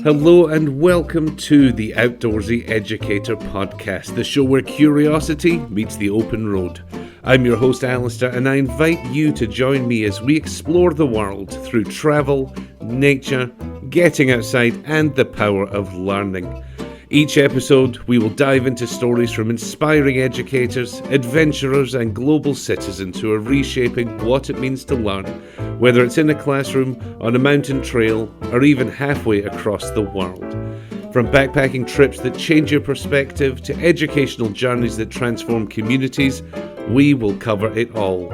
Hello and welcome to the Outdoorsy Educator podcast, the show where curiosity meets the open road. I'm your host Alasdair, and I invite you to join me as we explore the world through travel, nature, getting outside, and the power of learning. Each episode, we will dive into stories from inspiring educators, adventurers, and global citizens who are reshaping what it means to learn, whether it's in a classroom, on a mountain trail, or even halfway across the world. From backpacking trips that change your perspective to educational journeys that transform communities, we will cover it all.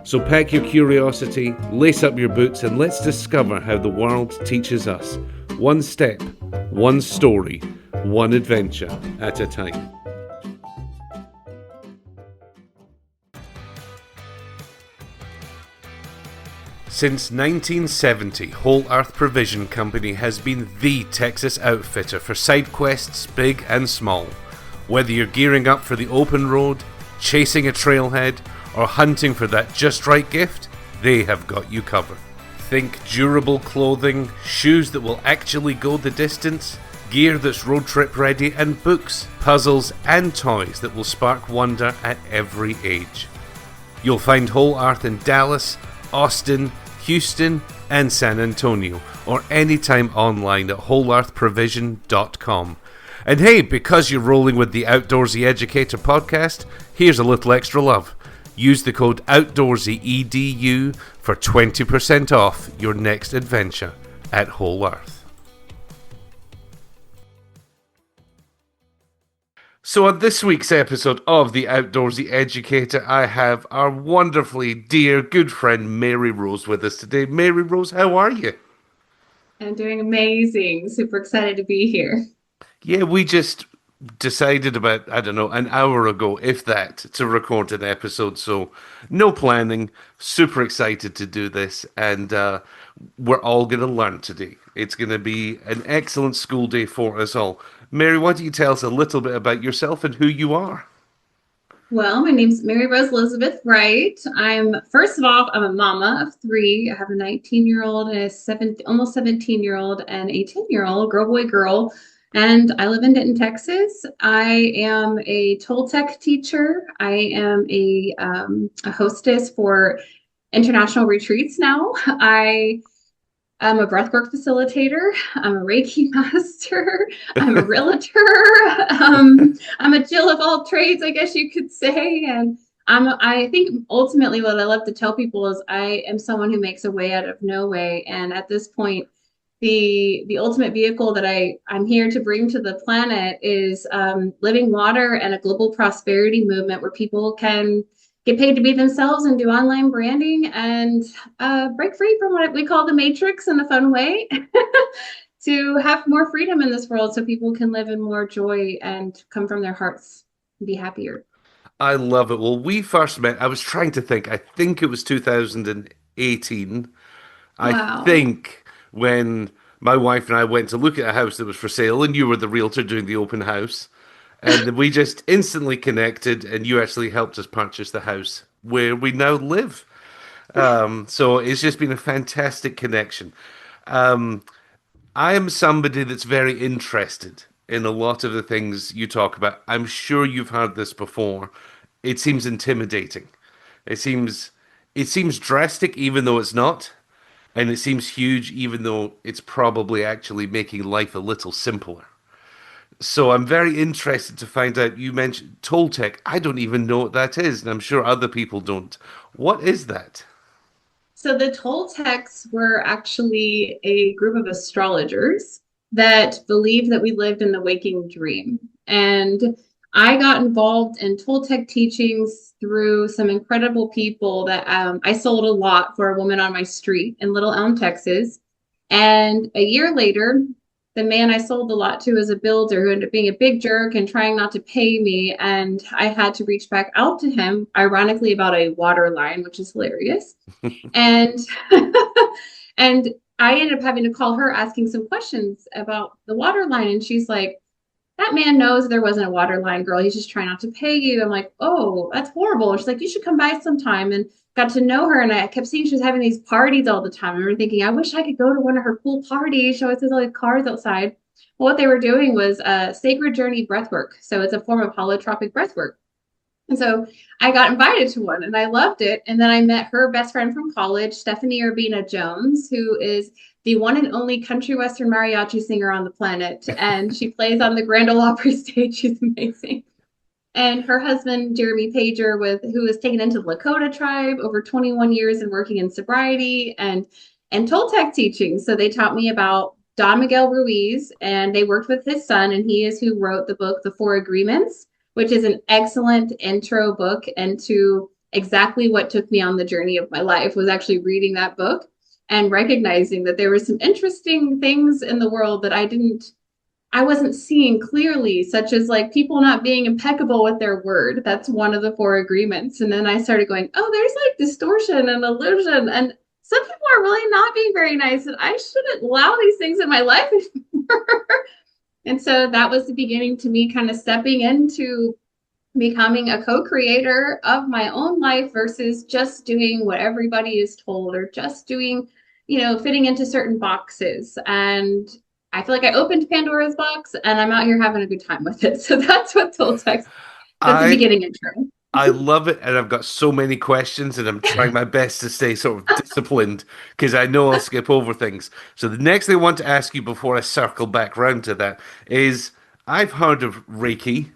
So pack your curiosity, lace up your boots, and let's discover how the world teaches us, one step, one story, one adventure at a time. Since 1970, Whole Earth Provision Company has been the Texas outfitter for side quests big and small. Whether you're gearing up for the open road, chasing a trailhead, or hunting for that just right gift, they have got you covered. Think durable clothing, shoes that will actually go the distance, gear that's road trip ready, and books, puzzles, and toys that will spark wonder at every age. You'll find Whole Earth in Dallas, Austin, Houston, and San Antonio, or anytime online at wholeearthprovision.com. And hey, because you're rolling with the Outdoorsy Educator podcast, here's a little extra love. Use the code OutdoorsyEDU for 20% off your next adventure at Whole Earth. So on this week's episode of the Outdoorsy Educator, I have our wonderfully dear good friend Mary Rose with us today. Mary Rose, how are you? I'm doing amazing. Super excited to be here. Yeah, we just decided about, an hour ago, if that, to record an episode. So no planning, super excited to do this, and we're all going to learn today. It's going to be an excellent school day for us all. Mary, why don't you tell us a little bit about yourself and who you are? Well, my name's Mary Rose Elizabeth Wright. First of all, I'm a mama of three. I have a 19-year-old and almost 17-year-old and a 10-year-old, girl, boy, girl. And I live in Denton, Texas. I am a Toltec teacher. I am a hostess for international retreats now. I'm a breathwork facilitator. I'm a Reiki master. I'm a realtor. I'm a Jill of all trades, I guess you could say. And I think ultimately what I love to tell people is I am someone who makes a way out of no way. And at this point, the ultimate vehicle that I'm here to bring to the planet is living water and a global prosperity movement where people can get paid to be themselves and do online branding and break free from what we call the matrix in a fun way to have more freedom in this world so people can live in more joy and come from their hearts and be happier. I love it. Well, we first met, I was trying to think, I think it was 2018. I Wow. think when my wife and I went to look at a house that was for sale, and you were the realtor doing the open house. And we just instantly connected, and you actually helped us purchase the house where we now live. So it's just been a fantastic connection. Um, I am somebody that's very interested in a lot of the things you talk about. I'm sure you've heard this before. It seems intimidating. It seems it seems drastic, even though it's not, and it seems huge, even though it's probably actually making life a little simpler. So I'm very interested to find out. You mentioned Toltec. I don't even know what that is, and I'm sure other people don't. What is that? So the Toltecs were actually a group of astrologers that believed that we lived in the waking dream. And I got involved in Toltec teachings through some incredible people that I sold a lot for a woman on my street in Little Elm, Texas. And a year later, the man I sold the lot to was a builder who ended up being a big jerk and trying not to pay me. And I had to reach back out to him, ironically, about a water line, which is hilarious. And and I ended up having to call her asking some questions about the water line. And she's like, that man knows there wasn't a water line, girl. He's just trying not to pay you. I'm like, oh, that's horrible. And she's like, you should come by sometime. And got to know her. And I kept seeing she was having these parties all the time. I remember thinking, I wish I could go to one of her cool parties. She always has all these cars outside. Well, what they were doing was sacred journey breathwork. So it's a form of holotropic breathwork. And so I got invited to one and I loved it. And then I met her best friend from college, Stephanie Urbina Jones, who is the one and only country western mariachi singer on the planet. And she plays on the Grand Ole Opry stage. She's amazing. And her husband, Jeremy Pager, who was taken into the Lakota tribe over 21 years and working in sobriety and Toltec teaching. So they taught me about Don Miguel Ruiz, and they worked with his son, and he is who wrote the book, The Four Agreements, which is an excellent intro book into exactly what took me on the journey of my life, was actually reading that book and recognizing that there were some interesting things in the world that I wasn't seeing clearly, such as like people not being impeccable with their word. That's one of the four agreements. And then I started going, oh, there's like distortion and illusion. And some people are really not being very nice. And I shouldn't allow these things in my life anymore. And so that was the beginning to me kind of stepping into becoming a co-creator of my own life versus just doing what everybody is told or just doing, fitting into certain boxes. And I feel like I opened Pandora's box and I'm out here having a good time with it. So that's what Toltec, that's the I beginning intro. I love it, and I've got so many questions, and I'm trying my best to stay sort of disciplined because I know I'll skip over things. So the next thing I want to ask you before I circle back round to that is I've heard of Reiki,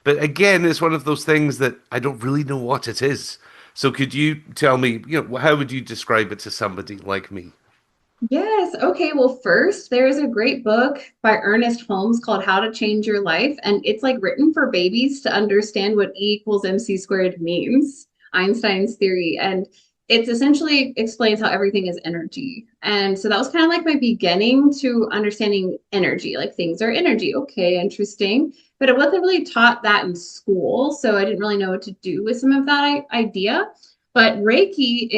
but again, it's one of those things that I don't really know what it is. So could you tell me, how would you describe it to somebody like me? Yes. Okay. Well, first, there is a great book by Ernest Holmes called How to Change Your Life. And it's like written for babies to understand what E equals MC squared means, Einstein's theory. And it essentially explains how everything is energy. And so that was kind of like my beginning to understanding energy, like things are energy. Okay, interesting. But it wasn't really taught that in school. So I didn't really know what to do with some of that idea. But Reiki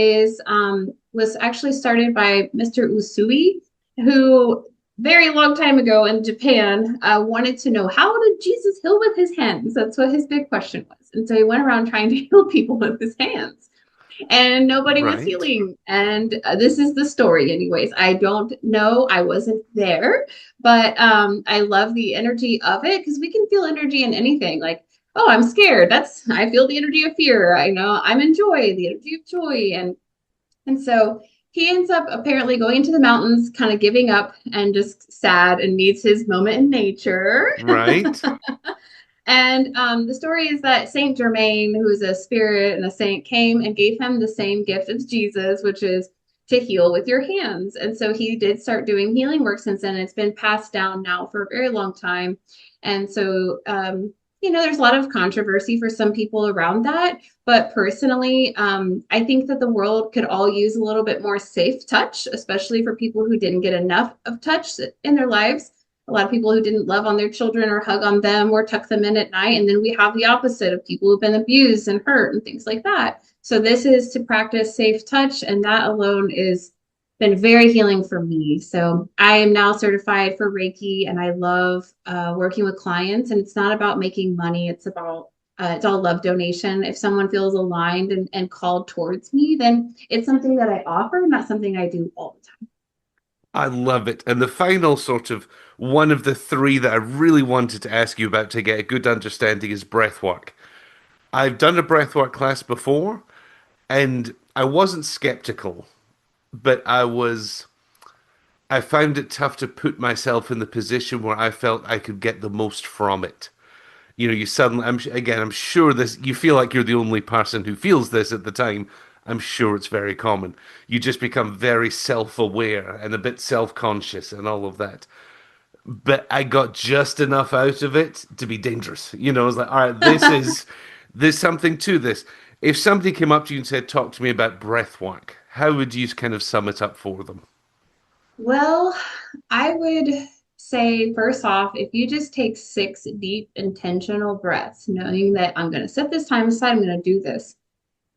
was actually started by Mr. Usui, who very long time ago in Japan wanted to know, how did Jesus heal with his hands? That's what his big question was. And so he went around trying to heal people with his hands. And nobody was Right. healing. And this is the story, anyways. I don't know. I wasn't there, but I love the energy of it because we can feel energy in anything. Like, oh, I'm scared. I feel the energy of fear. I know I'm in joy, the energy of joy. And so he ends up apparently going into the mountains, kind of giving up and just sad and needs his moment in nature. Right. And the story is that Saint Germain, who is a spirit and a saint, came and gave him the same gift as Jesus, which is to heal with your hands. And so he did start doing healing work since then. It's been passed down now for a very long time. And so, there's a lot of controversy for some people around that. But personally, I think that the world could all use a little bit more safe touch, especially for people who didn't get enough of touch in their lives. A lot of people who didn't love on their children or hug on them or tuck them in at night. And then we have the opposite of people who've been abused and hurt and things like that. So this is to practice safe touch, and that alone is been very healing for me. So I am now certified for Reiki, and I love working with clients. And it's not about making money. It's all love donation. If someone feels aligned and called towards me, then it's something that I offer, not something I do all the time. I love it. And the final sort of one of the three that I really wanted to ask you about to get a good understanding is breathwork. I've done a breathwork class before, and I wasn't skeptical, but I found it tough to put myself in the position where I felt I could get the most from it. You suddenly, I'm sure this, you feel like you're the only person who feels this at the time. I'm sure it's very common. You just become very self-aware and a bit self-conscious and all of that. But I got just enough out of it to be dangerous. I was like, all right, there's something to this. If somebody came up to you and said, talk to me about breath work, how would you kind of sum it up for them? Well, I would say, first off, if you just take 6 deep, intentional breaths, knowing that I'm going to set this time aside, I'm going to do this.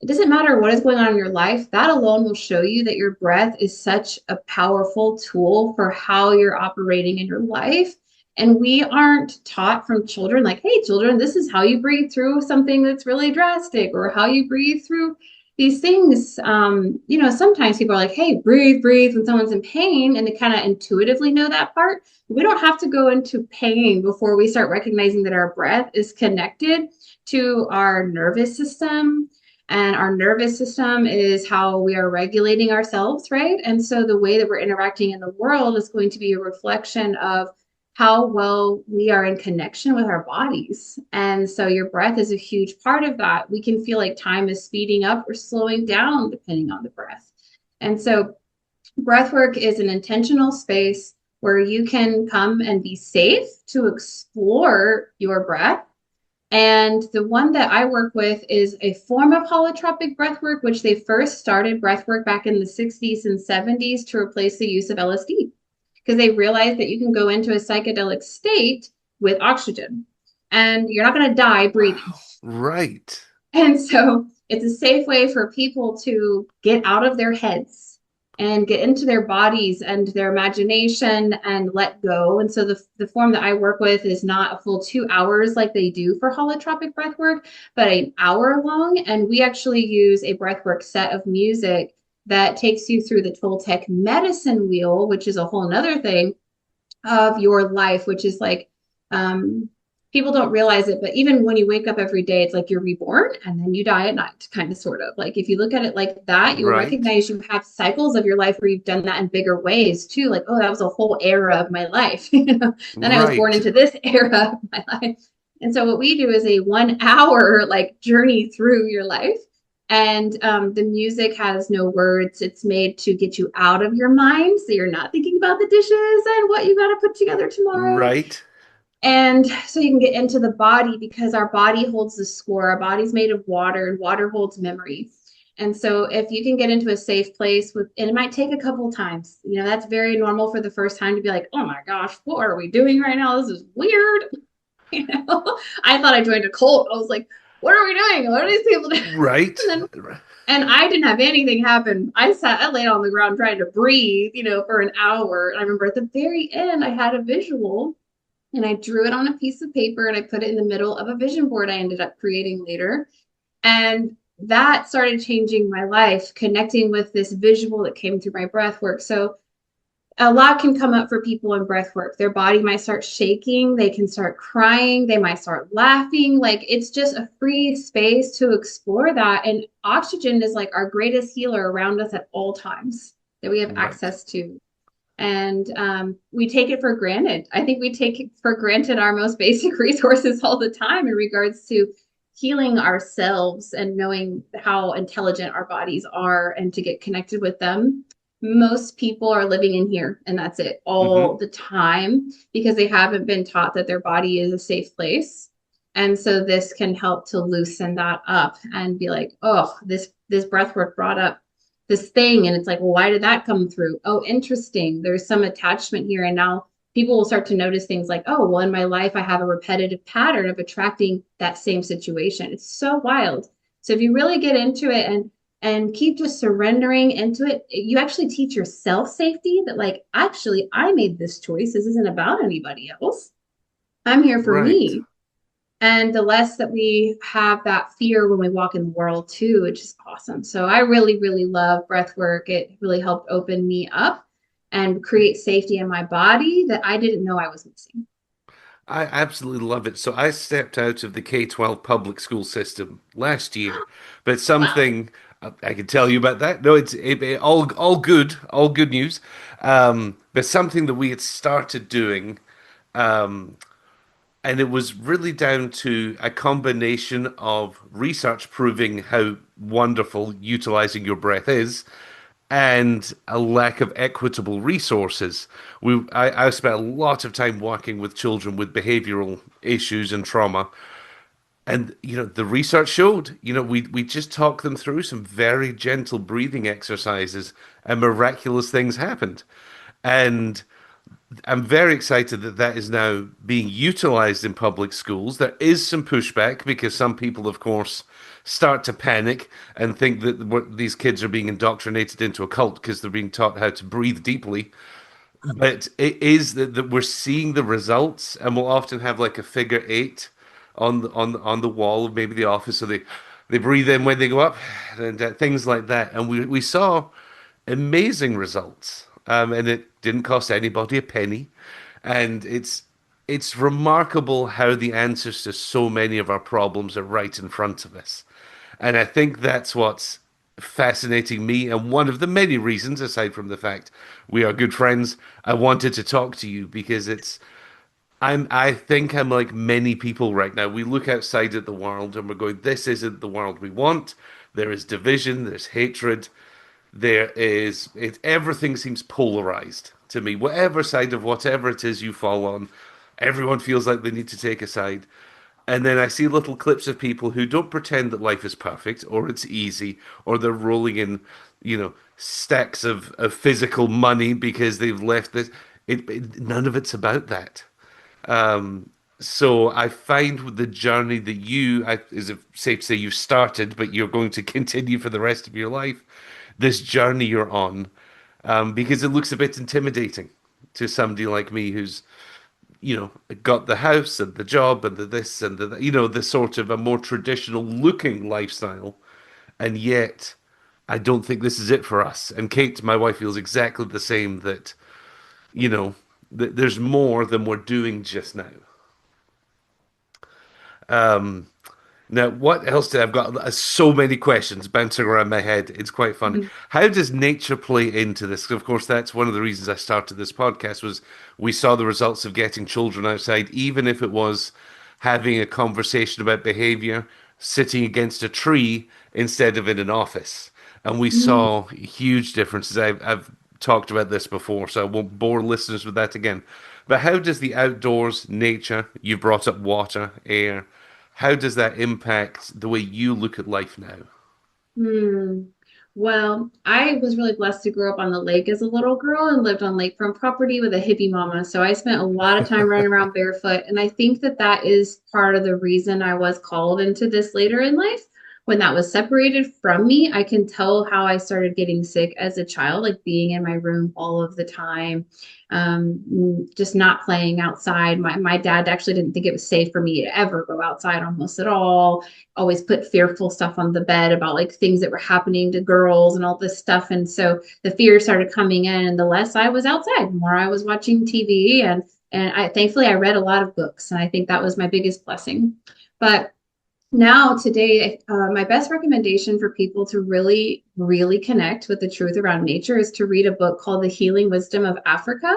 It doesn't matter what is going on in your life, that alone will show you that your breath is such a powerful tool for how you're operating in your life. And we aren't taught from children, like, hey, children, this is how you breathe through something that's really drastic, or how you breathe through these things. Sometimes people are like, hey, breathe, breathe when someone's in pain, and they kind of intuitively know that part. We don't have to go into pain before we start recognizing that our breath is connected to our nervous system. And our nervous system is how we are regulating ourselves, right? And so the way that we're interacting in the world is going to be a reflection of how well we are in connection with our bodies. And so your breath is a huge part of that. We can feel like time is speeding up or slowing down depending on the breath. And so breath work is an intentional space where you can come and be safe to explore your breath. And the one that I work with is a form of holotropic breath work, which they first started breath work back in the 60s and 70s to replace the use of LSD, because they realized that you can go into a psychedelic state with oxygen and you're not going to die breathing. Wow. Right. And so it's a safe way for people to get out of their heads and get into their bodies and their imagination and let go. And so the form that I work with is not a full 2 hours like they do for holotropic breath work, but an hour long. And we actually use a breathwork set of music that takes you through the Toltec medicine wheel, which is a whole nother thing of your life, which is like, people don't realize it, but even when you wake up every day, it's like you're reborn and then you die at night, kind of, sort of. Like if you look at it like that, you'll Right. recognize you have cycles of your life where you've done that in bigger ways too. Like, oh, that was a whole era of my life. Then I was born Right. into this era of my life. And so what we do is a 1 hour like journey through your life. And the music has no words. It's made to get you out of your mind, so you're not thinking about the dishes and what you got to put together tomorrow. Right. And so you can get into the body, because our body holds the score. Our body's made of water, and water holds memory. And so if you can get into a safe place with, and it might take a couple times, that's very normal for the first time to be like, oh my gosh, what are we doing right now? This is weird. I thought I joined a cult. I was like, what are we doing? What are these people doing? Right. And then, and I didn't have anything happen. I laid on the ground trying to breathe, for an hour. And I remember at the very end, I had a visual, and I drew it on a piece of paper and I put it in the middle of a vision board I ended up creating later. And that started changing my life, connecting with this visual that came through my breath work. So a lot can come up for people in breath work. Their body might start shaking, they can start crying, they might start laughing. Like, it's just a free space to explore that. And oxygen is like our greatest healer around us at all times that we have Right. access to. And we take it for granted. I think we take for granted our most basic resources all the time in regards to healing ourselves and knowing how intelligent our bodies are and to get connected with them. Most people are living in here, and that's it all Mm-hmm. the time, because they haven't been taught that their body is a safe place. And so this can help to loosen that up and be like, oh, this breath work brought up this thing, and it's like, well, why did that come through? Oh, interesting, there's some attachment here. And now people will start to notice things like, oh, well, in my life I have a repetitive pattern of attracting that same situation. It's so wild. So if you really get into it and keep just surrendering into it, you actually teach yourself safety, that like, actually, I made this choice, this isn't about anybody else, I'm here for Right. me. And the less that we have that fear when we walk in the world too, it's just awesome. So I really, really love breath work. It really helped open me up and create safety in my body that I didn't know I was missing. I absolutely love it. So I stepped out of the K-12 public school system last year, but Wow. something I can tell you about that. No, all good news. But something that we had started doing, um, and it was really down to a combination of research proving how wonderful utilizing your breath is, and a lack of equitable resources. I spent a lot of time working with children with behavioral issues and trauma. And, the research showed, we just talk them through some very gentle breathing exercises and miraculous things happened. And I'm very excited that that is now being utilized in public schools. There is some pushback because some people, of course, start to panic and think that these kids are being indoctrinated into a cult because they're being taught how to breathe deeply. But it is that we're seeing the results, and we'll often have like a figure eight on the wall of maybe the office, so they breathe in when they go up, and things like that. And we saw amazing results, and it didn't cost anybody a penny, and it's remarkable how the answers to so many of our problems are right in front of us. And I think that's what's fascinating me, and one of the many reasons, aside from the fact we are good friends, I wanted to talk to you because I think I'm like many people right now. We look outside at the world and we're going, this isn't the world we want. There is division, there's hatred, everything seems polarized to me. Whatever side of whatever it is you fall on, everyone feels like they need to take a side. And then I see little clips of people who don't pretend that life is perfect or it's easy or they're rolling in, stacks of physical money because they've left this. None of it's about that. So I find with the journey that is it safe to say you've started, but you're going to continue for the rest of your life, this journey you're on, because it looks a bit intimidating to somebody like me who's got the house and the job and the this and the sort of a more traditional looking lifestyle. And yet, I don't think this is it for us. And Kate, my wife, feels exactly the same that, you know, there's more than we're doing just now. Um, Now, what else did I've got? So many questions bouncing around my head. It's quite funny. How does nature play into this? Of course, that's one of the reasons I started this podcast was we saw the results of getting children outside, even if it was having a conversation about behavior, sitting against a tree instead of in an office. And we Mhm. saw huge differences. I've talked about this before, so I won't bore listeners with that again. But how does the outdoors, nature, you brought up water, air, how does that impact the way you look at life now? Hmm. Well, I was really blessed to grow up on the lake as a little girl and lived on lakefront property with a hippie mama. So I spent a lot of time running around barefoot. And I think that that is part of the reason I was called into this later in life. When that was separated from me, I can tell how I started getting sick as a child, like being in my room all of the time, just not playing outside. My dad actually didn't think it was safe for me to ever go outside almost at all, always put fearful stuff on the bed about like things that were happening to girls and all this stuff. And so the fear started coming in, and the less I was outside, the more I was watching TV. And I thankfully I read a lot of books, and I think that was my biggest blessing. But now today, my best recommendation for people to really, really connect with the truth around nature is to read a book called The Healing Wisdom of Africa.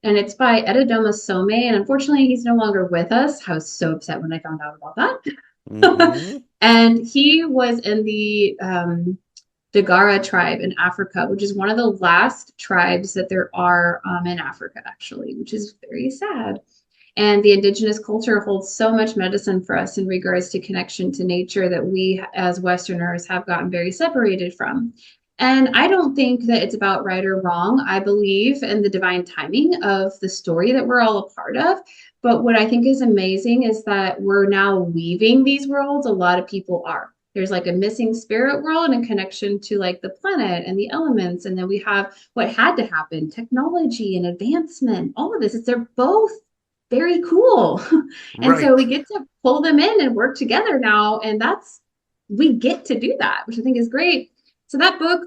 And it's by Edidoma Some. And unfortunately, he's no longer with us. I was so upset when I found out about that. Hmm. And he was in the Dagara tribe in Africa, which is one of the last tribes that there are in Africa, actually, which is very sad. And the indigenous culture holds so much medicine for us in regards to connection to nature that we as Westerners have gotten very separated from. And I don't think that it's about right or wrong. I believe in the divine timing of the story that we're all a part of. But what I think is amazing is that we're now weaving these worlds. A lot of people are. There's like a missing spirit world and connection to like the planet and the elements. And then we have what had to happen, technology and advancement, all of this. They're both very cool. And so we Right. get to pull them in and work together now. And we get to do that, which I think is great. So that book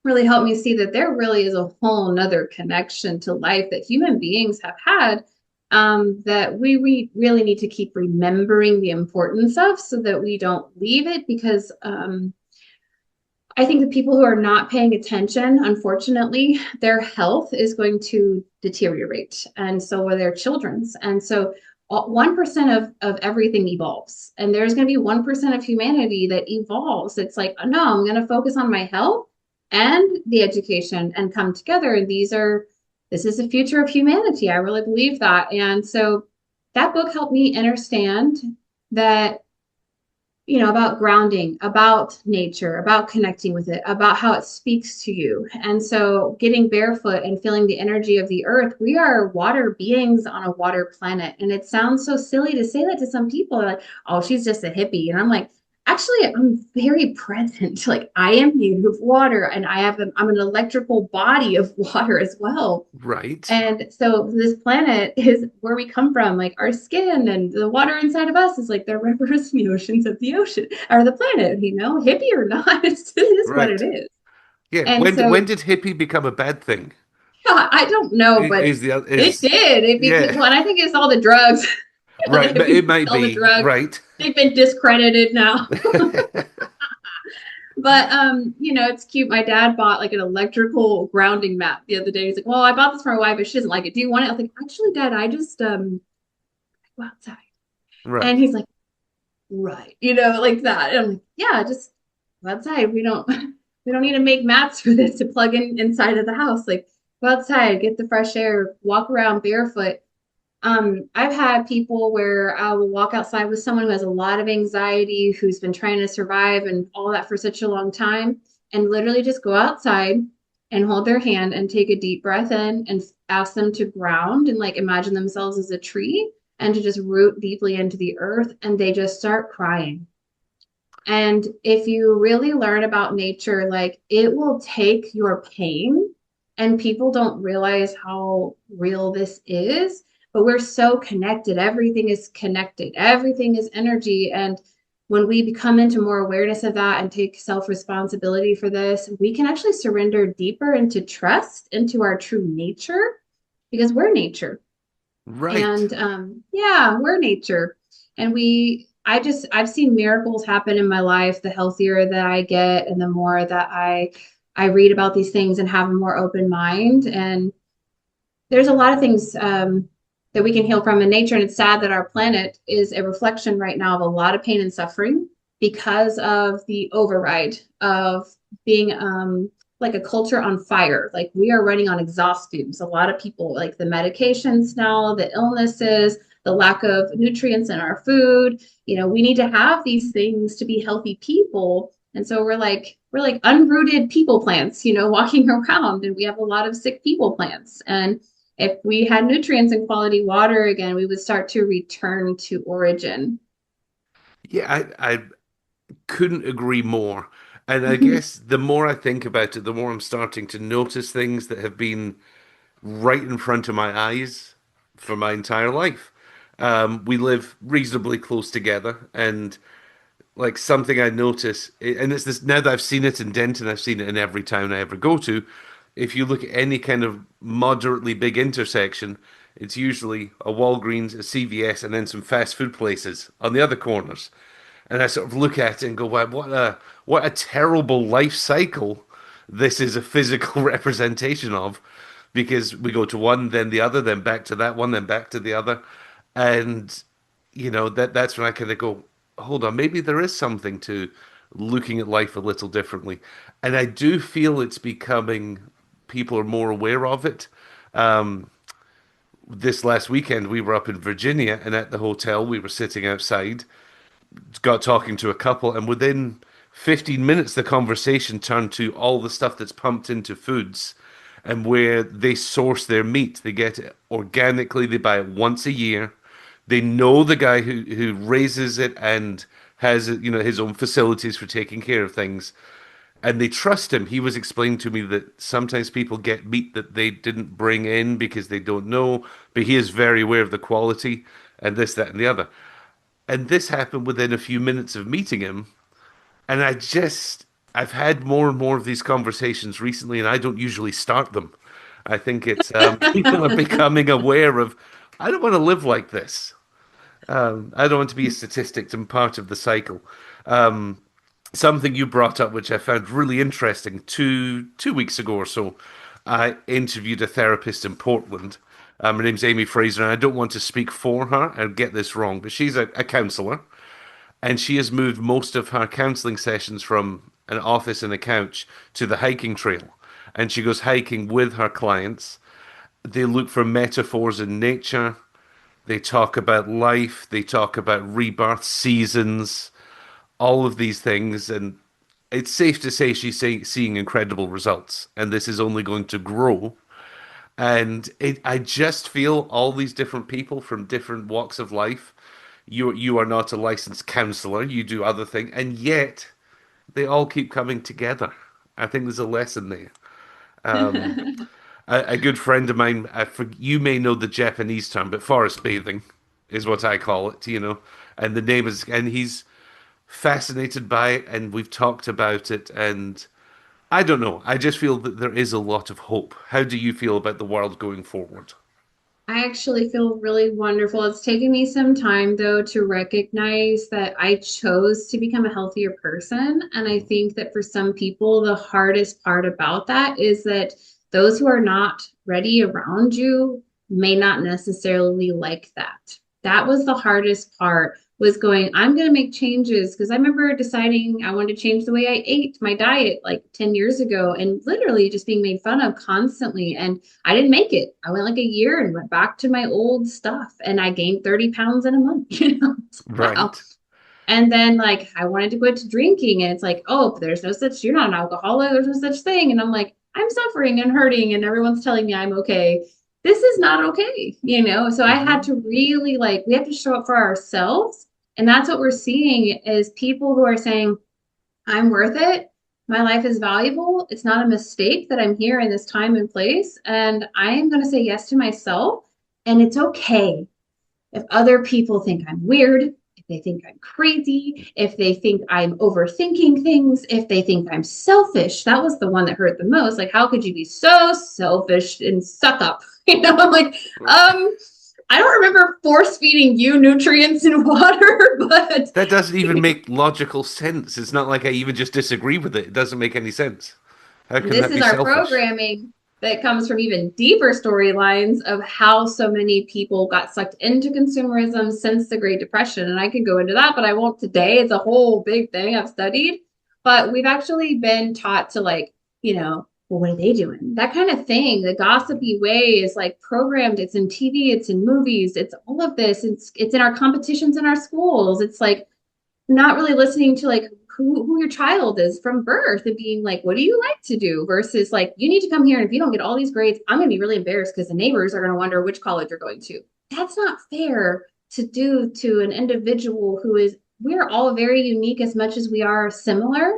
really helped me see that there really is a whole nother connection to life that human beings have had, that we really need to keep remembering the importance of so that we don't leave it because I think the people who are not paying attention, unfortunately, their health is going to deteriorate, and so are their children's. And so 1% of everything evolves, and there's going to be 1% of humanity that evolves. It's like, oh, no, I'm going to focus on my health and the education and come together. And this is the future of humanity. I really believe that. And so that book helped me understand that, about grounding, about nature, about connecting with it, about how it speaks to you. And so getting barefoot and feeling the energy of the earth, we are water beings on a water planet. And it sounds so silly to say that to some people. They're like, oh, she's just a hippie. And I'm like, Actually, I'm very present. Like I am made of water and I'm an electrical body of water as well. Right. And so this planet is where we come from, like our skin and the water inside of us is like the rivers and the oceans of the ocean or the planet, hippie or not, it is what it Right. is. Yeah. And When so did hippie become a bad thing? I don't know, but Is the it is did. yeah. Well, and I think it's all the drugs. The Right. It hippies, might all the be drugs. right. They've been discredited now. But it's cute. My dad bought like an electrical grounding mat the other day. He's like, "Well, I bought this for my wife, but she doesn't like it. Do you want it?" I was like, "Actually, Dad, I just go outside." And Right. he's like, "Right," like that. And I'm like, "Yeah, just go outside. We don't need to make mats for this to plug in inside of the house. Like, go outside, get the fresh air, walk around barefoot." I've had people where I will walk outside with someone who has a lot of anxiety, who's been trying to survive and all that for such a long time, and literally just go outside and hold their hand and take a deep breath in and ask them to ground and like imagine themselves as a tree and to just root deeply into the earth, and they just start crying. And if you really learn about nature, like it will take your pain, and people don't realize how real this is, but we're so connected. Everything is connected, everything is energy. And when we become into more awareness of that and take self responsibility for this, we can actually surrender deeper into trust into our true nature because we're nature. Right. And yeah, we're nature. And I've seen miracles happen in my life the healthier that I get and the more that I read about these things and have a more open mind. And there's a lot of things that we can heal from in nature. And it's sad that our planet is a reflection right now of a lot of pain and suffering because of the override of being like a culture on fire. Like we are running on exhaust fumes. A lot of people, like the medications now, the illnesses, the lack of nutrients in our food. We need to have these things to be healthy people. And so we're like unrooted people plants, walking around, and we have a lot of sick people plants. And if we had nutrients and quality water again, we would start to return to origin. Yeah, I couldn't agree more. And I guess the more I think about it, the more I'm starting to notice things that have been right in front of my eyes for my entire life. We live reasonably close together, and like something I notice, and it's this now that I've seen it in Denton, I've seen it in every town I ever go to. If you look at any kind of moderately big intersection, it's usually a Walgreens, a CVS, and then some fast food places on the other corners. And I sort of look at it and go, wow, what a terrible life cycle this is a physical representation of, because we go to one, then the other, then back to that one, then back to the other. And that's when I kind of go, hold on, maybe there is something to looking at life a little differently. And I do feel it's becoming, people are more aware of it. This last weekend, we were up in Virginia, and at the hotel, we were sitting outside, got talking to a couple, and within 15 minutes, the conversation turned to all the stuff that's pumped into foods and where they source their meat. They get it organically, they buy it once a year. They know the guy who raises it and has his own facilities for taking care of things, and they trust him. He was explaining to me that sometimes people get meat that they didn't bring in because they don't know, but he is very aware of the quality and this, that, and the other. And this happened within a few minutes of meeting him. And I've had more and more of these conversations recently, and I don't usually start them. I think it's people are becoming aware of, I don't want to live like this. I don't want to be a statistic and part of the cycle. Something you brought up, which I found really interesting, two weeks ago or so, I interviewed a therapist in Portland. Her name's Amy Fraser, and I don't want to speak for her and get this wrong, but she's a counselor, and she has moved most of her counseling sessions from an office and a couch to the hiking trail. And she goes hiking with her clients. They look for metaphors in nature. They talk about life. They talk about rebirth, seasons, all of these things. And it's safe to say she's seeing incredible results. And this is only going to grow. And I just feel all these different people from different walks of life, You are not a licensed counselor. You do other things, and yet they all keep coming together. I think there's a lesson there. Um, a good friend of mine, you may know the Japanese term, but forest bathing is what I call it, and the name is, and he's fascinated by it, and we've talked about it, and I don't know. I just feel that there is a lot of hope. How do you feel about the world going forward? I actually feel really wonderful. It's taken me some time, though, to recognize that I chose to become a healthier person. And I think that for some people, the hardest part about that is that those who are not ready around you may not necessarily like that. That was the hardest part, was going, I'm going to make changes. Because I remember deciding I wanted to change the way I ate my diet like 10 years ago and literally just being made fun of constantly. And I didn't make it. I went like a year and went back to my old stuff and I gained 30 pounds in a month. Wow. Right. And then like I wanted to quit drinking and it's like, oh, there's no such, you're not an alcoholic, there's no such thing. And I'm like, I'm suffering and hurting and everyone's telling me I'm okay. This is not okay. So I had Hmm. to really like, we have to show up for ourselves. And that's what we're seeing is people who are saying, I'm worth it. My life is valuable. It's not a mistake that I'm here in this time and place. And I am going to say yes to myself. And it's okay if other people think I'm weird, if they think I'm crazy, if they think I'm overthinking things, if they think I'm selfish. That was the one that hurt the most. Like, how could you be so selfish and suck up? I'm like, I don't remember force feeding you nutrients and water, but That doesn't even make logical sense. It's not like I even just disagree with it. It doesn't make any sense. How can this that is be our selfish? programming that comes from even deeper storylines of how so many people got sucked into consumerism since the Great Depression. And I can go into that, but I won't today. It's a whole big thing I've studied. But we've actually been taught to like, well, what are they doing? That kind of thing. The gossipy way is like programmed. It's in TV, it's in movies, it's all of this. It's in our competitions in our schools. It's like not really listening to like who your child is from birth and being like, what do you like to do? Versus like, you need to come here. And if you don't get all these grades, I'm going to be really embarrassed because the neighbors are going to wonder which college you're going to. That's not fair to do to an individual who is, we're all very unique as much as we are similar.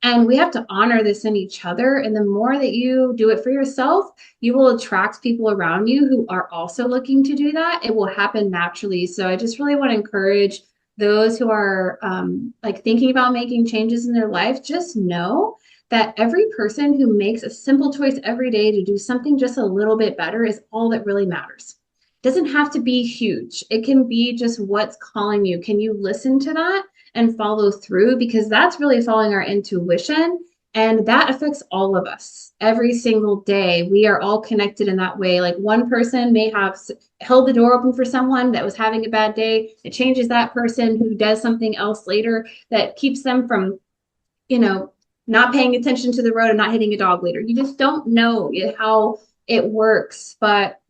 And we have to honor this in each other. And the more that you do it for yourself, you will attract people around you who are also looking to do that. It will happen naturally. So I just really want to encourage those who are like thinking about making changes in their life, just know that every person who makes a simple choice every day to do something just a little bit better is all that really matters. It doesn't have to be huge. It can be just what's calling you. Can you listen to that and follow through? Because that's really following our intuition. And that affects all of us every single day. We are all connected in that way. Like one person may have held the door open for someone that was having a bad day. It changes that person who does something else later that keeps them from, you know, not paying attention to the road and not hitting a dog later. You just don't know how it works. But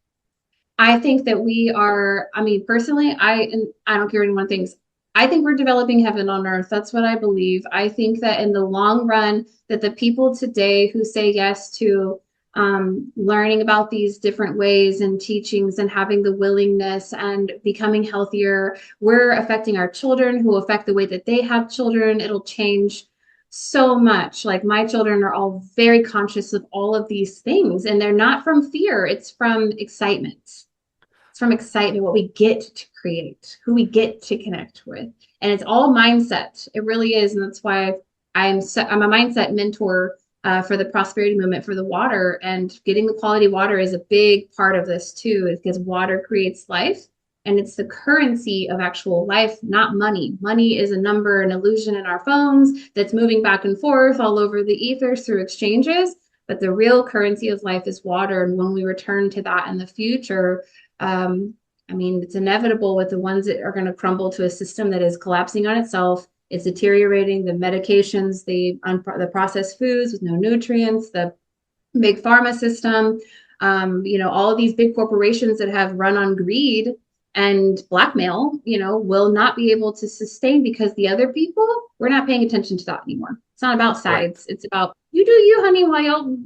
I think that we are, I mean, personally, and I don't care what anyone thinks. I think we're developing heaven on earth. That's what I believe. I think that in the long run, that the people today who say yes to learning about these different ways and teachings and having the willingness and becoming healthier, we're affecting our children who affect the way that they have children. It'll change so much. Like my children are all very conscious of all of these things, and they're not from fear, it's from excitement. It's from excitement, what we get to create, who we get to connect with. And it's all mindset. It really is. And that's why I'm a mindset mentor for the prosperity movement for the water. And getting the quality water is a big part of this too, because water creates life. And it's the currency of actual life, not money. Money is a number, an illusion in our phones that's moving back and forth all over the ethers through exchanges. But the real currency of life is water. And when we return to that in the future, I mean, it's inevitable with the ones that are going to crumble to a system that is collapsing on itself. It's deteriorating. The medications, the processed foods with no nutrients, the big pharma system, all of these big corporations that have run on greed and blackmail, will not be able to sustain because the other people, we're not paying attention to that anymore. It's not about Right. sides. It's about you do you, honey, while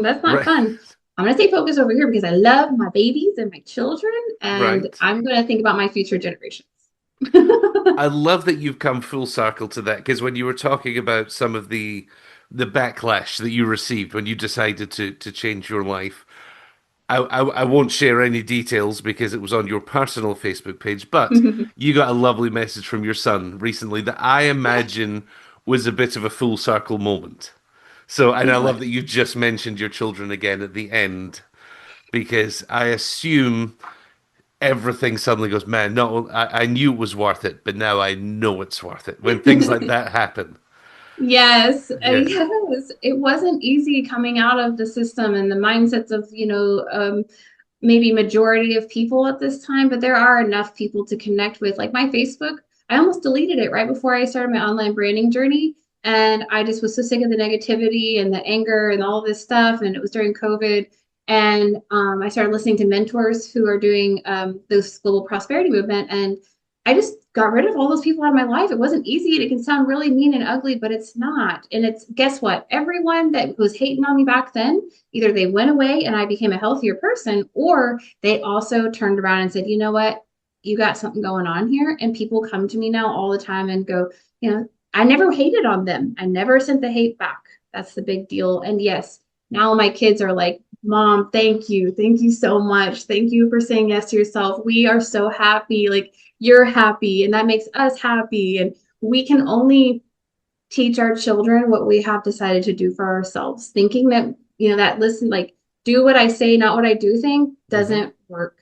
that's not Right. fun. I'm going to stay focused over here because I love my babies and my children, and Right. I'm going to think about my future generations. I love that you've come full circle to that because when you were talking about some of the backlash that you received when you decided to change your life, I won't share any details because it was on your personal Facebook page, but you got a lovely message from your son recently that I imagine was a bit of a full circle moment. So, and It I love that was. you just mentioned your children again at the end because I assume everything suddenly goes, man, no, I knew it was worth it, but now I know it's worth it when things like that happen. Yes, Yeah. yes. It wasn't easy coming out of the system and the mindsets of, maybe majority of people at this time, but there are enough people to connect with. Like my Facebook, I almost deleted it right before I started my online branding journey. And I just was so sick of the negativity and the anger and all this stuff. And it was during COVID. And I started listening to mentors who are doing this global prosperity movement. And I just got rid of all those people out of my life. It wasn't easy. It can sound really mean and ugly, but it's not. And it's, guess what? Everyone that was hating on me back then, either they went away and I became a healthier person, or they also turned around and said, you know what? You got something going on here. And people come to me now all the time and go, I never hated on them. I never sent the hate back. That's the big deal. And yes, now my kids are like, Mom, thank you. Thank you so much. Thank you for saying yes to yourself. We are so happy. Like, you're happy, and that makes us happy. And we can only teach our children what we have decided to do for ourselves. Thinking that, that listen, like, do what I say, not what I do thing Hmm. doesn't work.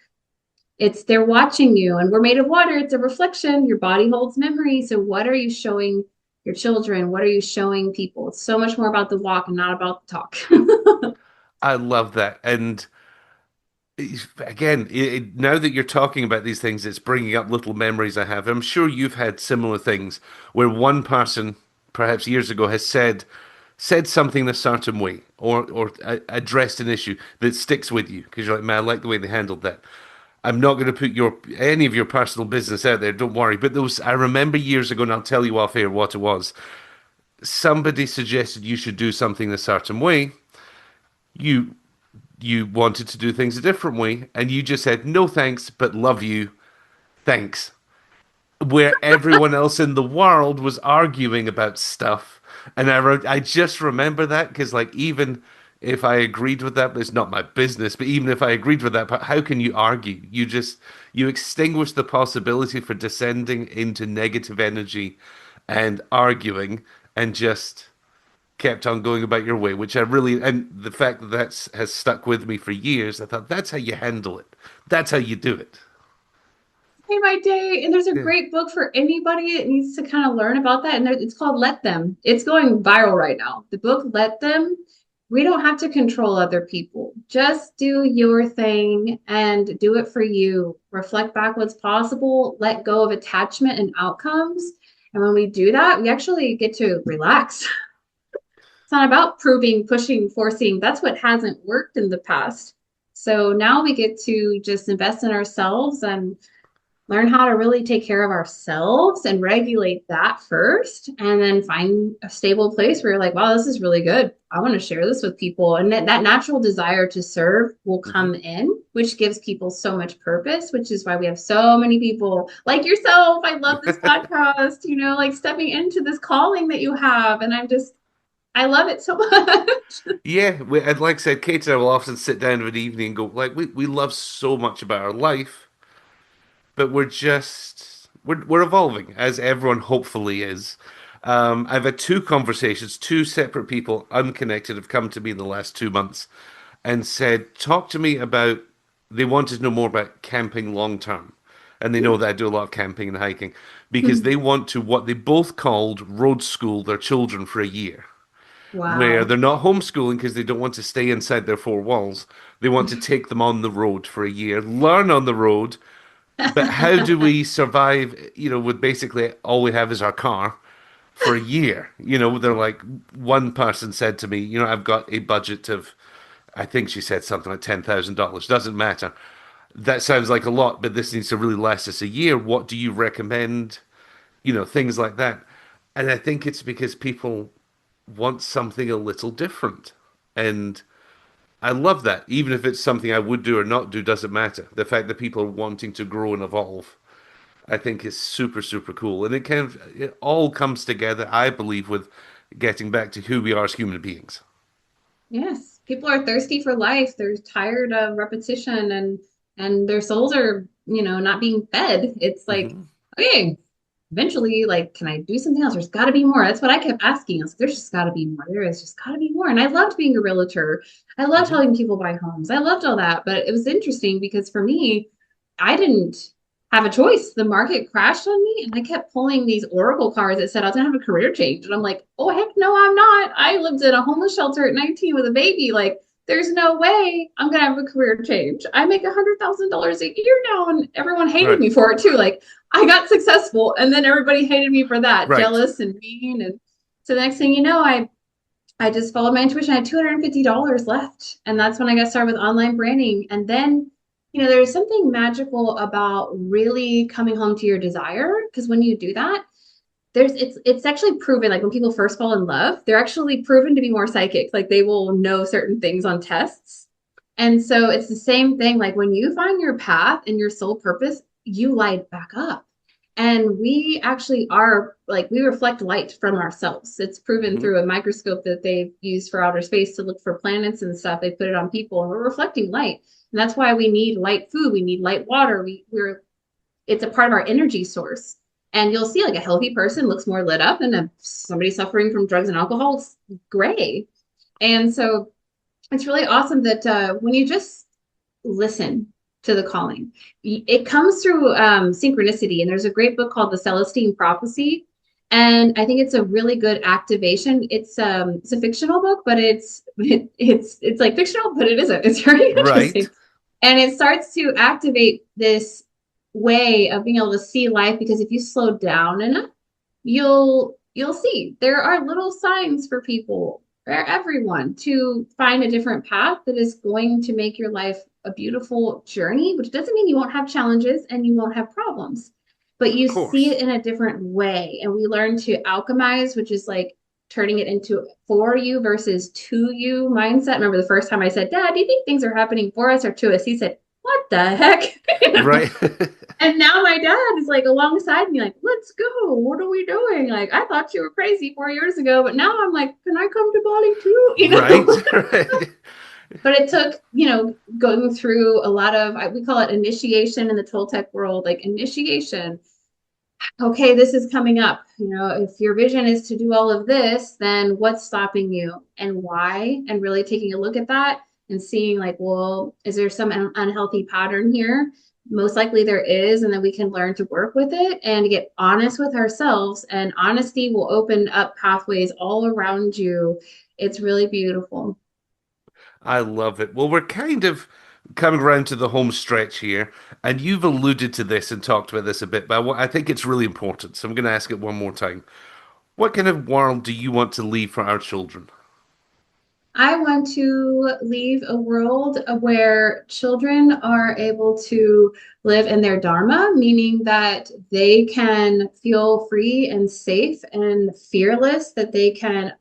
It's they're watching you, and we're made of water. It's a reflection. Your body holds memory. So, what are you showing your children? What are you showing people? It's so much more about the walk and not about the talk. I love that. And again, now that you're talking about these things, it's bringing up little memories I have. I'm sure you've had similar things where one person, perhaps years ago, has said something a certain way or addressed an issue that sticks with you because you're like, man, I like the way they handled that. I'm not going to put your any of your personal business out there. Don't worry. But those I remember years ago, and I'll tell you off air what it was. Somebody suggested you should do something a certain way. You you wanted to do things a different way, and you just said no thanks, but love you, thanks. Where everyone else in the world was arguing about stuff, and I just remember that because like even if I agreed with that, it's not my business. But even if I agreed with that, but how can you argue? You extinguish the possibility for descending into negative energy and arguing, and just kept on going about your way, which I really, and the fact that that's has stuck with me for years, I thought that's how you handle it. That's how you do it. Day by day. And there's a Yeah. great book for anybody that needs to kind of learn about that. And it's called Let Them. It's going viral right now. The book Let Them. We don't have to control other people. Just do your thing and do it for you. Reflect back what's possible, let go of attachment and outcomes. And when we do that, we actually get to relax. It's not about proving, pushing, forcing. That's what hasn't worked in the past. So now we get to just invest in ourselves and learn how to really take care of ourselves and regulate that first, and then find a stable place where you're like, wow, this is really good. I want to share this with people. And that natural desire to serve will Hmm. come in, which gives people so much purpose, which is why we have so many people like yourself. I love this podcast, like stepping into this calling that you have. And I love it so much. Yeah, and like I said, Kate and I will often sit down of an evening and go, like, we love so much about our life, but we're evolving as everyone hopefully is. I've had two conversations, two separate people, unconnected, have come to me in the last 2 months and said, talk to me about, they wanted to know more about camping long term. And they know that I do a lot of camping and hiking because they want to, what they both called road school their children for a year, where Wow. they're not homeschooling because they don't want to stay inside their four walls. They want to take them on the road for a year, learn on the road, but how do we survive, with basically all we have is our car for a year? They're like, one person said to me, I've got a budget of, I think she said something like $10,000. Doesn't matter. That sounds like a lot, but this needs to really last us a year. What do you recommend? Things like that. And I think it's because people want something a little different. And I love that. Even if it's something I would do or not do, doesn't matter. The fact that people are wanting to grow and evolve. I think is super, super cool. And it all comes together, I believe, with getting back to who we are as human beings. Yes, people are thirsty for life. They're tired of repetition and their souls are, not being fed. It's like, Hmm. okay, eventually, like, can I do something else? There's got to be more. That's what I kept asking. I was like, there's just got to be more. There is just got to be more. And I loved being a realtor. I loved Hmm. helping people buy homes. I loved all that. But it was interesting because for me, I didn't have a choice. The market crashed on me, and I kept pulling these oracle cards that said I was gonna have a career change. And I'm like, oh heck no, I'm not. I lived in a homeless shelter at 19 with a baby. Like, there's no way I'm gonna have a career change. I make $100,000 a year now, and everyone hated Right. me for it too. Like, I got successful, and then everybody hated me for that, Right. jealous and mean. And so the next thing you know, I just followed my intuition. I had $250 left. And that's when I got started with online branding. And then, there's something magical about really coming home to your desire. Because when you do that, it's actually proven, like when people first fall in love, they're actually proven to be more psychic. Like they will know certain things on tests. And so it's the same thing. Like when you find your path and your soul purpose, you light back up. And we actually are like, we reflect light from ourselves. It's proven Hmm. through a microscope that they've used for outer space to look for planets and stuff. They put it on people and we're reflecting light. And that's why we need light food. We need light water. It's a part of our energy source. And you'll see like a healthy person looks more lit up and somebody suffering from drugs and alcohol is gray. And so it's really awesome that when you just listen to the calling. It comes through synchronicity, and there's a great book called The Celestine Prophecy, and I think it's a really good activation. It's a fictional book, but it's like fictional, but it isn't. It's very Right. interesting, and it starts to activate this way of being able to see life because if you slow down enough, you'll see there are little signs for people for everyone to find a different path that is going to make your life a beautiful journey, which doesn't mean you won't have challenges and you won't have problems, but Of you see course. it in a different way. And we learn to alchemize, which is like turning it into for you versus to you mindset. Remember the first time I said, Dad, do you think things are happening for us or to us? He said, what the heck? you know? Right. And now my dad is like alongside me, like, let's go. What are we doing? Like, I thought you were crazy 4 years ago, but now I'm like, can I come to Bali too? Right. Right. But it took, going through a lot of, we call it initiation in the Toltec world, like initiation. Okay, this is coming up. If your vision is to do all of this, then what's stopping you and why? And really taking a look at that and seeing, like, well, is there some unhealthy pattern here? Most likely there is. And then we can learn to work with it and get honest with ourselves. And honesty will open up pathways all around you. It's really beautiful. I love it. Well, we're kind of coming around to the home stretch here, and you've alluded to this and talked about this a bit, but I think it's really important. So I'm going to ask it one more time. What kind of world do you want to leave for our children? I want to leave a world where children are able to live in their dharma, meaning that they can feel free and safe and fearless, that they can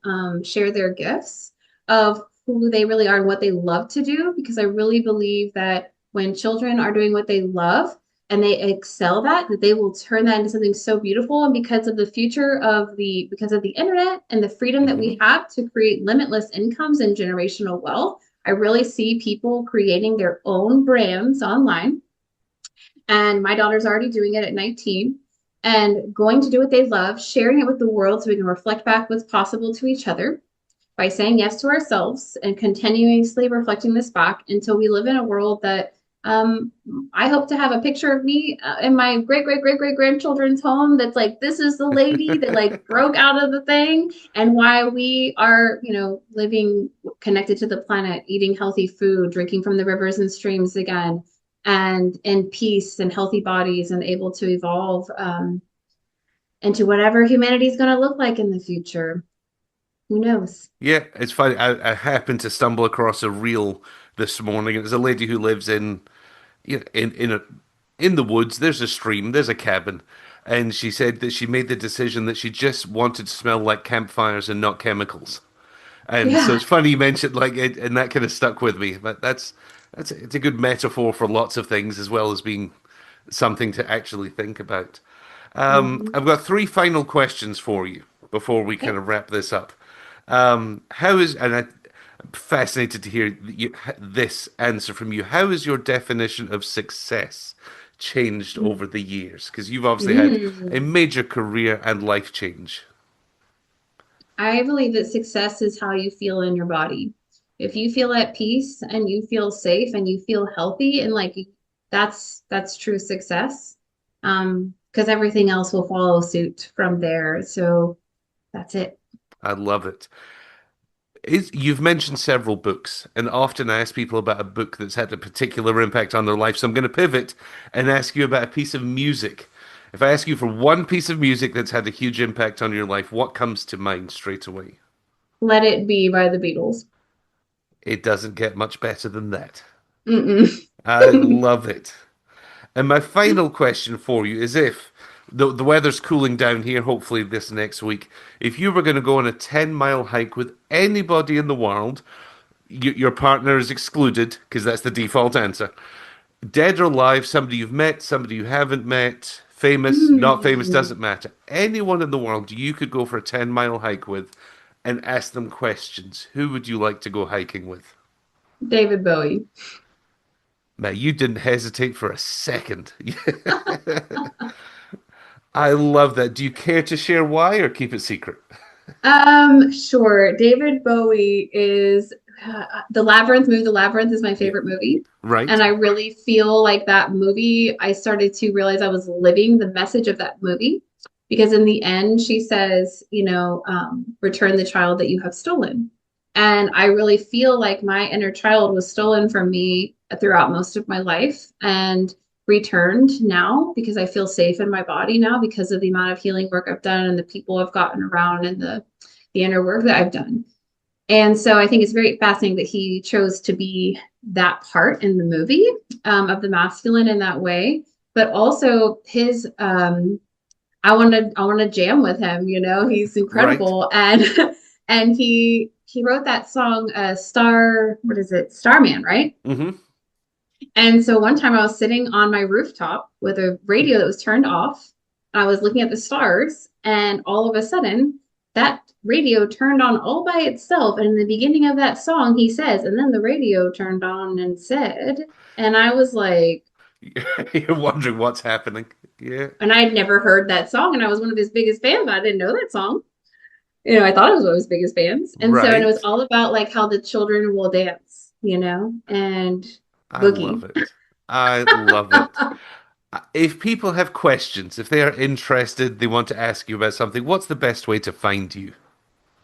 share their gifts of who they really are and what they love to do. Because I really believe that when children are doing what they love, and they excel that they will turn that into something so beautiful. And because of the internet and the freedom that we Hmm. have to create limitless incomes and generational wealth, I really see people creating their own brands online. And my daughter's already doing it at 19 and going to do what they love, sharing it with the world so we can reflect back what's possible to each other by saying yes to ourselves and continuously reflecting this back until we live in a world that um, I hope to have a picture of me in my great great great great grandchildren's home that's like, this is the lady that like broke out of the thing, and why we are, living connected to the planet, eating healthy food, drinking from the rivers and streams again, and in peace and healthy bodies and able to evolve into whatever humanity is going to look like in the future. Who knows? Yeah, it's funny. I happened to stumble across a reel this morning. It's a lady who lives in the woods. There's a stream. There's a cabin, and she said that she made the decision that she just wanted to smell like campfires and not chemicals. And so Yeah. it's funny you mentioned like it, and that kind of stuck with me. But it's a good metaphor for lots of things as well as being something to actually think about. Mhm. I've got three final questions for you before we kind Okay. of wrap this up. I'm fascinated to hear this answer from you. How has your definition of success changed over the years? Because you've obviously had a Mm. major career and life change. I believe that success is how you feel in your body. If you feel at peace and you feel safe and you feel healthy and like that's true success. Because everything else will follow suit from there. So that's it. I love it. You've mentioned several books, and often I ask people about a book that's had a particular impact on their life. So I'm going to pivot and ask you about a piece of music. If I ask you for one piece of music that's had a huge impact on your life, what comes to mind straight away? Let It Be by the Beatles. It doesn't get much better than that. Mm-mm. I love it. And my final question for you is if the weather's cooling down here, hopefully this next week, if you were going to go on a 10-mile hike with anybody in the world, your partner is excluded because that's the default answer. Dead or alive, somebody you've met, somebody you haven't met, famous, not famous, Hmm. doesn't matter. Anyone in the world you could go for a 10-mile hike with and ask them questions. Who would you like to go hiking with? David Bowie. Man, you didn't hesitate for a second. I love that. Do you care to share why or keep it secret? Sure. David Bowie is the Labyrinth movie. The Labyrinth is my Yeah. favorite movie. And Right? I really feel like that movie, I started to realize I was living the message of that movie because in the end, she says, return the child that you have stolen. And I really feel like my inner child was stolen from me throughout most of my life and returned now because I feel safe in my body now because of the amount of healing work I've done and the people I've gotten around and the inner work that I've done. And so I think it's very fascinating that he chose to be that part in the movie of the masculine in that way, but also his I want to jam with him, he's Right? incredible and and he wrote that song Star, what is it? Starman, right? Mm-hmm. And so one time I was sitting on my rooftop with a radio that was turned off. I was looking at the stars, and all of a sudden, that radio turned on all by itself. And in the beginning of that song, he says, and then the radio turned on and said, and I was like, You're wondering what's happening. Yeah. and I had never heard that song, and I was one of his biggest fans, but I didn't know that song. I thought it was one of his biggest fans. And it was Right. all about like how the children will dance, and I love boogie. it. I love it. If people have questions, if they are interested, they want to ask you about something, what's the best way to find you?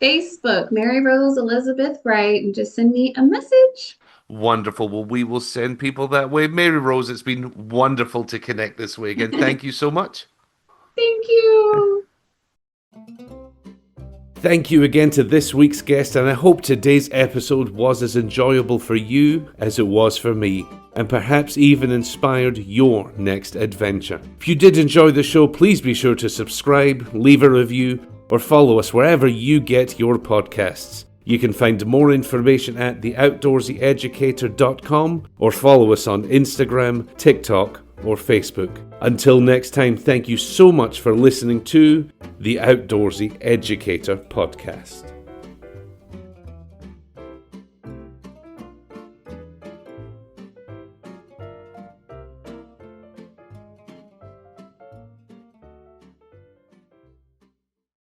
Facebook, Mary Rose Elizabeth Wright, and just send me a message. Wonderful. Well, we will send people that way. Mary Rose, it's been wonderful to connect this way again. Thank you so much. Thank you. Thank you again to this week's guest, and I hope today's episode was as enjoyable for you as it was for me, and perhaps even inspired your next adventure. If you did enjoy the show, please be sure to subscribe, leave a review, or follow us wherever you get your podcasts. You can find more information at theoutdoorseyeducator.com or follow us on Instagram, TikTok, or Facebook. Until next time, thank you so much for listening to the Outdoorsy Educator podcast.